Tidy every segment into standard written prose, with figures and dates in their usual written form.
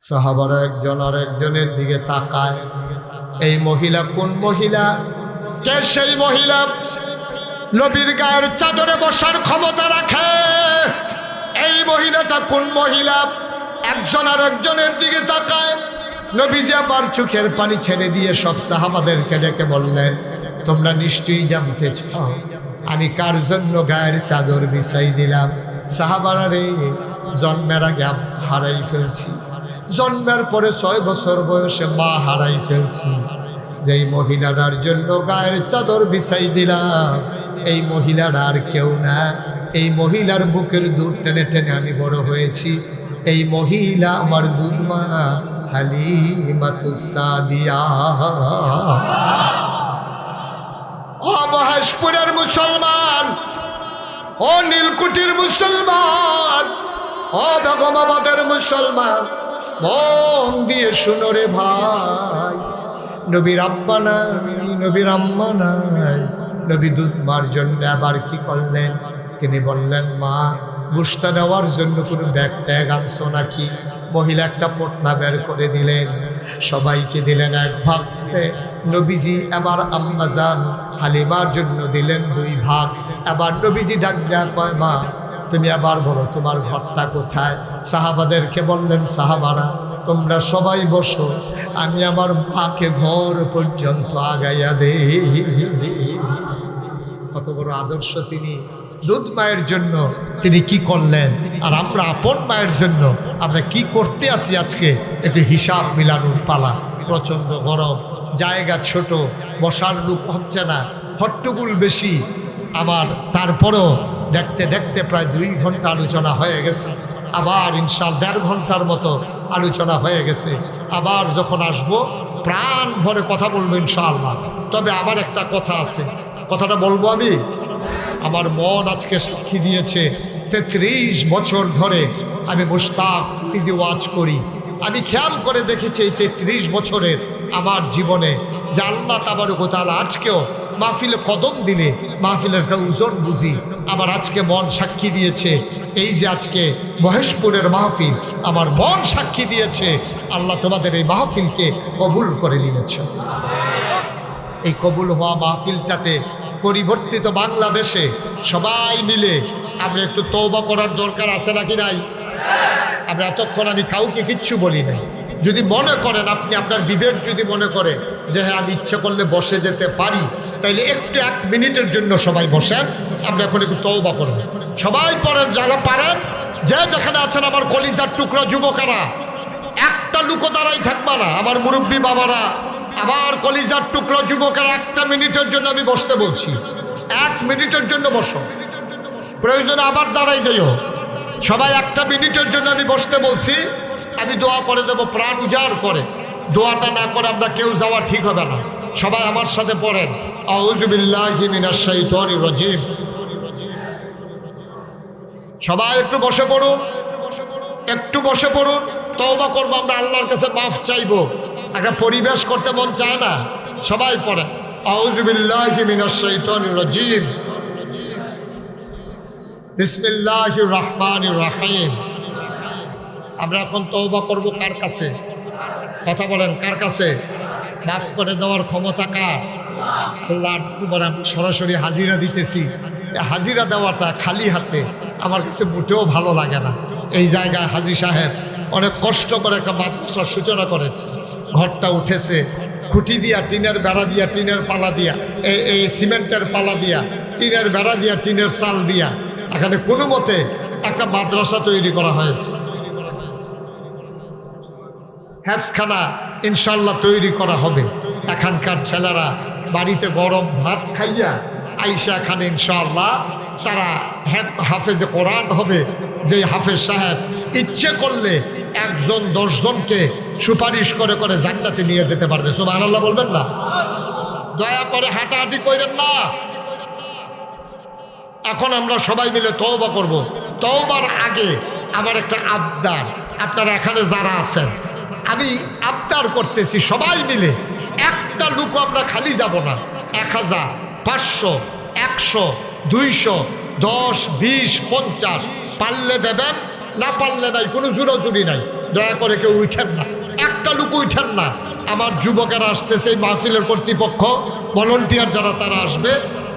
সাহাবারা একজন আর একজনের দিকে তাকায়। এই মহিলা কোন মহিলা? কে সেই মহিলা নবীর গায়ের চাদরে বসার ক্ষমতা রাখে? এই মহিলাটা কোন মহিলা? একজন আর একজনের দিকে তাকায়। নবীজি আবার চোখের পানি ছেড়ে দিয়ে সব সাহাবাদেরকে ডেকে বললেন, তোমরা নিশ্চয়ই জানতে চাও আমি কার জন্য গায়ের চাদর বিছাই দিলাম? সাহাবারা রে, জন্মের আগে হারাই ফেলছি, জন্মের পরে 6 বছর বয়সে মা হারাই ফেলছি। যেই মহিলাটার জন্য গায়ের চাদর বিছাই দিলাম, এই মহিলার আর কেউ না। এই মহিলার বুকের দুধ টেনে টেনে আমি বড় হয়েছি। এই মহিলা আমার দুধ মা হালিমাতুস সাদিয়া। ও মহেশপুরের মুসলমান, ও নীলকুঠির মুসলমান, ও বেগমাবাদের মুসলমান, মন দিয়ে শুনো রে ভাই, নবীর আব্বা নাই, নবীর আম্মা নাই। নবী দুধ মার জন্য আবার কি করলেন? তিনি বললেন, মা গুস্তা নেওয়ার জন্য কোনো ব্যাগ ট্যাগ আনছো নাকি? মহিলা একটা পটনা বের করে দিলেন, সবাইকে দিলেন এক ভাগ। নবীজি আবার আম্মাজান হালিমার জন্য দিলেন 2 ভাগ। আবার নবীজি ডাক দেয়া কয়, মা তুমি আবার বলো তোমার ঘরটা কোথায়? সাহাবাদেরকে বললেন, সাহাবারা তোমরা সবাই বসো, আমি আমার মাকে ঘর পর্যন্ত আগাইয়া দে। কত বড় আদর্শ! তিনি দুধ মায়ের জন্য তিনি কি করলেন, আর আমরা আপন মায়ের জন্য আমরা কি করতে আসি আজকে একটু হিসাব মিলানোর পালা। প্রচণ্ড গরম, জায়গা ছোট, বসার লোক হচ্ছে না, হট্টগোল বেশি। আমার তারপরও দেখতে দেখতে প্রায় 2 ঘন্টা আলোচনা হয়ে গেছে। আবার ইনশাআল্লাহ 1.5 ঘন্টার মতো আলোচনা হয়ে গেছে। আবার যখন আসব প্রাণ ভরে কথা বলবো ইনশাআল্লাহ। তবে আবার একটা কথা আছে, কথাটা বলবো আমি। আমার মন আজকে সাক্ষী দিয়েছে, 33 বছর ধরে আমি মুশতাক ফিজি ওয়াজ করি। আমি খেয়াল করে দেখেছি এই 33 বছরের আমার জীবনে যে আল্লাহ তাবারক ওয়া তাআলা আজকেও মাহফিলে কদম দিলে মাহফিলের একটা ওজন বুঝি। আমার আজকে মন সাক্ষী দিয়েছে, এই যে আজকে মহেশপুরের মাহফিল, আমার মন সাক্ষী দিয়েছে আল্লাহ তোমাদের এই মাহফিলকে কবুল করে নিয়েছে। এই কবুল হওয়া মাহফিলটাতে পরিবর্তিত বাংলাদেশে সবাই মিলে আমরা একটু তওবা করার দরকার আছে নাকি নাই? আমরা এতক্ষণ আমি কাউকে কিচ্ছু বলি নাই। যদি মনে করেন আপনি, আপনার বিবেক যদি মনে করে যে হ্যাঁ আমি ইচ্ছে করলে বসে যেতে পারি, তাইলে একটু 1 মিনিটের জন্য সবাই বসেন। আমরা এখন একটু তওবা করব। সবাই পড়েন, যারা পারেন, যে যেখানে আছেন আমার কলিজার টুকরা যুবকেরা, একটা লুকো দাঁড়াই থাকবা না। আমার মুরব্বী বাবারা, আমার কলিজার টুকরা যুবকেরা, 1 মিনিটের জন্য আমি বসতে বলছি। 1 মিনিটের জন্য বসো, প্রয়োজনে আবার দাঁড়াই যাইও। সবাই 1 মিনিটের জন্য আমি বসতে বলছি। আমি দোয়া করে দেবো প্রাণ উজাড় করে। দোয়াটা না করে আমরা কেউ যাওয়া ঠিক হবে না। সবাই আমার সাথে পড়েন, আউযু বিল্লাহি মিনাশ শাইতানির রাজিম। সবাই একটু বসে পড়ুন, একটু বসে পড়ুন। তওবা করবো আমরা, আল্লাহর কাছে মাফ চাইবো। একটা পরিবেশ করতে মন চায় না? সবাই পড়েন, আউযু বিল্লাহি মিনাশ শাইতানির রাজিম, বিসমিল্লাহির রহমানির রহিম। আমরা এখন তওবা করব কার কাছে? কথা বলেন, কার কাছে? মাফ করে দেওয়ার ক্ষমতা কার? আল্লাহ। সরাসরি হাজিরা দিতেছি। হাজিরা দেওয়াটা খালি হাতে আমার কাছে মোটেও ভালো লাগে না। এই জায়গায় হাজী সাহেব অনেক কষ্ট করে একটা মাদ্রাসার সূচনা করেছে। ঘরটা উঠেছে খুঁটি দিয়া, টিনের বেড়া দিয়া, টিনের পালা দিয়া, এই সিমেন্টের পালা দিয়া, টিনের বেড়া দিয়া, টিনের চাল দিয়া এখানে কোনো মতে একটা মাদ্রাসা তৈরি করা হয়েছে। হ্যাফজখানা ইনশাল্লাহ তৈরি করা হবে। এখানকার ছেলেরা বাড়িতে গরম ভাত খাইয়া আইসা এখানে ইনশাআল্লাহ তারা হাফেজে কোরআন হবে। যে হাফেজ সাহেব ইচ্ছে করলে 1 জন 10 জনকে সুপারিশ করে করে জান্নাতে নিয়ে যেতে পারবে। সুবহানাল্লাহ বলবেন না? দয়া করে হাঁটাহাঁটি করেন না। এখন আমরা সবাই মিলে তওবা করব। তওবার আগে আমার একটা আবদার, আপনারা এখানে যারা আছেন, আমি আবদার করতেছি সবাই মিলে, একটা লোক আমরা খালি যাব না। 1000, 500, 100, 200, 10, 20, 50 পারলে দেবেন, না পারলে নাই, কোনো জোরাজুরি নাই। দয়া করে কেউ উঠেন না, একটা লোক উঠেন না। আমার যুবকেরা আসতেছে, এই মাহফিলের কর্তৃপক্ষ ভলান্টিয়ার যারা তারা আসবে,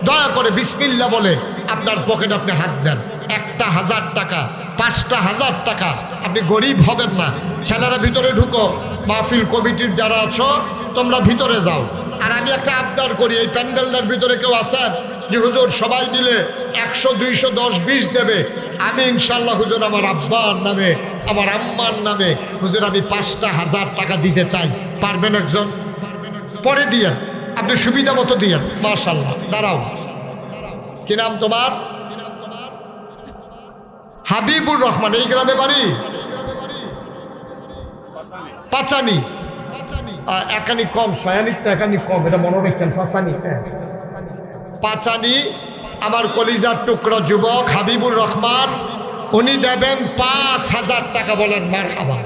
দয়া করে বিসমিল্লাহ বলে আপনার পকেটে আপনি হাত দেন। 1,000 টাকা, 5,000 টাকা, আপনি গরিব হবেন না। ছেলেরা ভিতরে ঢুকো, মাহফিল কমিটির যারা আছো তোমরা ভিতরে যাও। আর আমি একটা আবদার করি, এই প্যান্ডেলটার ভিতরে কেউ আছেন যে হুজুর সবাই মিলে 100, 200, 10, 20 দেবে, আমি ইনশাল্লাহ হুজুর আমার আব্বার নামে, আমার আম্মার নামে হুজুর আমি 5,000 টাকা দিতে চাই, পারবেন একজন? পরে দিয়েন, আপনি সুবিধা মতো দিয়েন। মাশাআল্লাহ, দাঁড়াও। কি নাম তোমার? হাবিবুর রহমান। এই গ্রামে বাড়ি? পাচানি। একানি কম, ছয়ানিক তো একানি কম, এটা মনে রাখেন। পাচানি, পাচানি। আমার কলিজার টুকরা যুবক হাবিবুর রহমান, উনি দেবেন 5,000 টাকা। বলেন মারহাবা।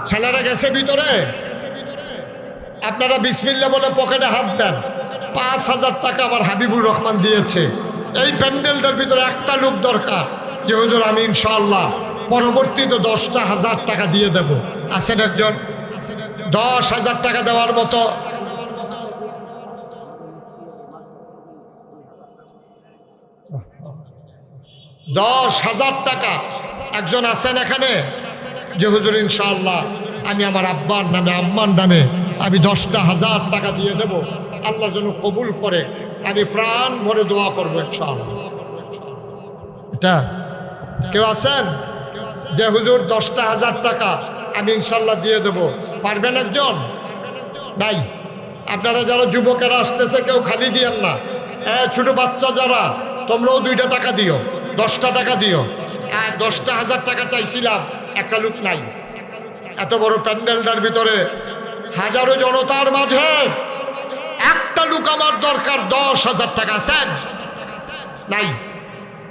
ছেলেরা গেছে ভিতরে, আপনারা বিসমিল্লাহ বলে পকেটে হাত দেন। 5,000 টাকা আমার হাবিবুর রহমান দিয়েছে। এই প্যান্ডেলটার ভিতরে একটা লোক দরকার যে হুজুর আমি ইনশাআল্লাহ পরবর্তীতে 10,000 টাকা দিয়ে দেব। আছেন একজন? 10,000 টাকা দেওয়ার মতো? টাকা একজন আছেন এখানে যে হুজুর ইনশাআল্লাহ আমি আমার আব্বার নামে, আম্মার নামে আমি 10,000 টাকা দিয়ে দেব, আল্লাহ যেন কবুল করে, আমি প্রাণ ভরে দোয়া করবো ইনশাআল্লাহ। এটা কেউ আছেন যে হুজুর 10,000 টাকা আমি ইনশাআল্লাহ দিয়ে দেব, পারবেন একজন? নাই। আপনারা যারা যুবকেরা আসতেছে কেউ খালি দিয়েন না। ছোট বাচ্চা যারা, তোমরাও 2টা টাকা দিও, 10টা টাকা দিও। 10,000 টাকা চাইছিলাম, একটা লোক নাই। এত বড় প্যান্ডেলটার ভিতরে হাজারো জনতার মাঝে একটা লোক আমার দরকার। 10,000 টাকা আছেন? নাই।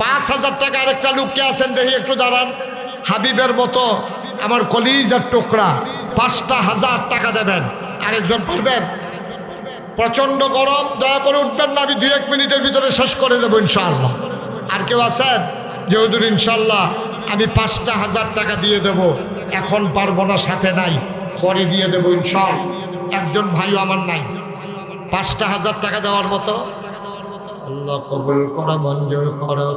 5,000 টাকা আরেকটা লোককে আছেন দেখি, একটু দাঁড়ান। হাবিবের মতো আমার কলিজার টুকরা 5,000 টাকা দেবেন। আরেকজন পারবেন? প্রচন্ড গরম, দয়া করে উঠবেন না, আমি 2-1 মিনিটের ভিতরে শেষ করে দেবো ইনশাআল্লাহ। আর কেউ আছেন যে হুজুর ইনশাআল্লাহ আমি 5,000 টাকা দিয়ে দেব, এখন পারবো না, সাথে নাই, পরে দিয়ে দেবো ইনশাআল্লাহ? একজন ভাইও আমার নাই 5,000 টাকা দেওয়ার মতো। আল্লাহ কবুল করো, মঞ্জুর করো,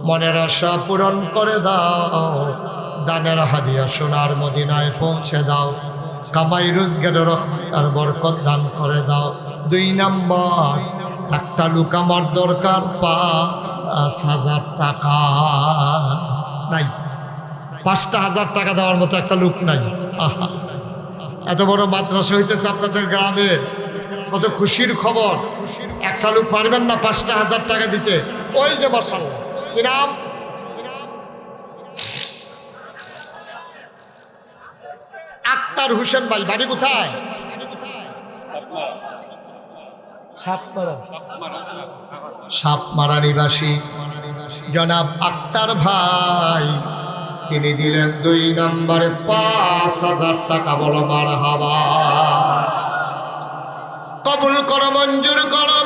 মনের আশা পূরণ করে দাও, দানের হাদিয়া সোনার মদিনায় পৌঁছে দাও, কামাই রোজগারের আর বরকত দান করে দাও। 2 নাম্বার, একটা লোক আমার দরকার 5,000 টাকা। নাই। 5,000 টাকা দেওয়ার মতো একটা লোক নাই। আহা, এত বড় মাদ্রাসা হইতেছে আপনাদের গ্রামে, কত খুশির খবর। একটা লোক পারবেন না 5,000 টাকা দিতে? ওই যে মাশাআল্লাহ, কি নাম? আক্তার হোসেন ভাই, বাড়ি কোথায়? সাপমারা নিবাসী জনাব আক্তার ভাই, তিনি দিলেন 2 নম্বরে 5,000 টাকা। বলো মারহাবা। কবুল করো, মঞ্জুর করো,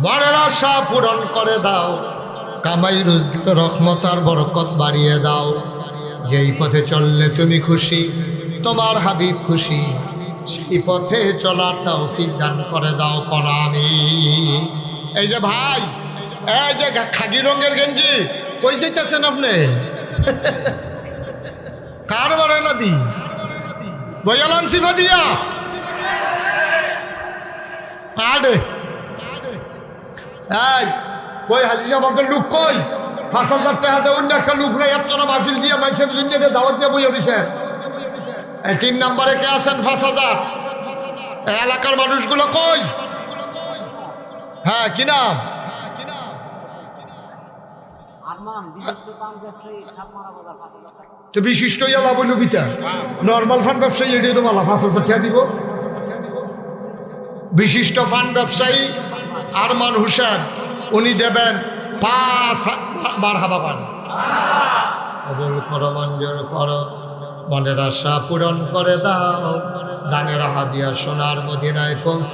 মনের আশা পূরণ করে দাও, কামাই রোজগার রহমত আর বরকত বাড়িয়ে দাও। যেই পথে চললে তুমি খুশি, তোমার হাবিব খুশি, সেই পথে চলার তৌফিক দান করে দাও, কোন আমিন। এই যে ভাই, এই যে খাকি রঙের গেঞ্জি, কই যাইতেছেন আপনি? কার বাড়ে নদী বয়ালান সিফা দিয়া আডে। এই কই হাজি সাহেব, আপনার লোক কই? 5,000 টাকা দেয়, অন্য একটা লোক নাই, এত মাহফিল দিয়ে মানুষের দুনিয়াতে দাওয়াত দিয়ে বইয়া দিছেন। 3 নম্বরে কে আছেন? 5,000। এলাকার মানুষগুলো কই? হ্যাঁ, কি নাম? তো বিশিষ্ট ইয়া বলু বিটা নর্মাল ফান্ড ব্যবসায়ী, এটাই তো বলা 5,000 টাকা দিব। বিশিষ্ট ফান্ড ব্যবসায়ী আরমান হোসেন, উনি দেবেন 5,000। মারহাবা পান। কবুল করো, মঞ্জুর করো, মনের আশা পূরণ করে দাও, দানের হাদিয়া সোনার মদিনায় পৌঁছে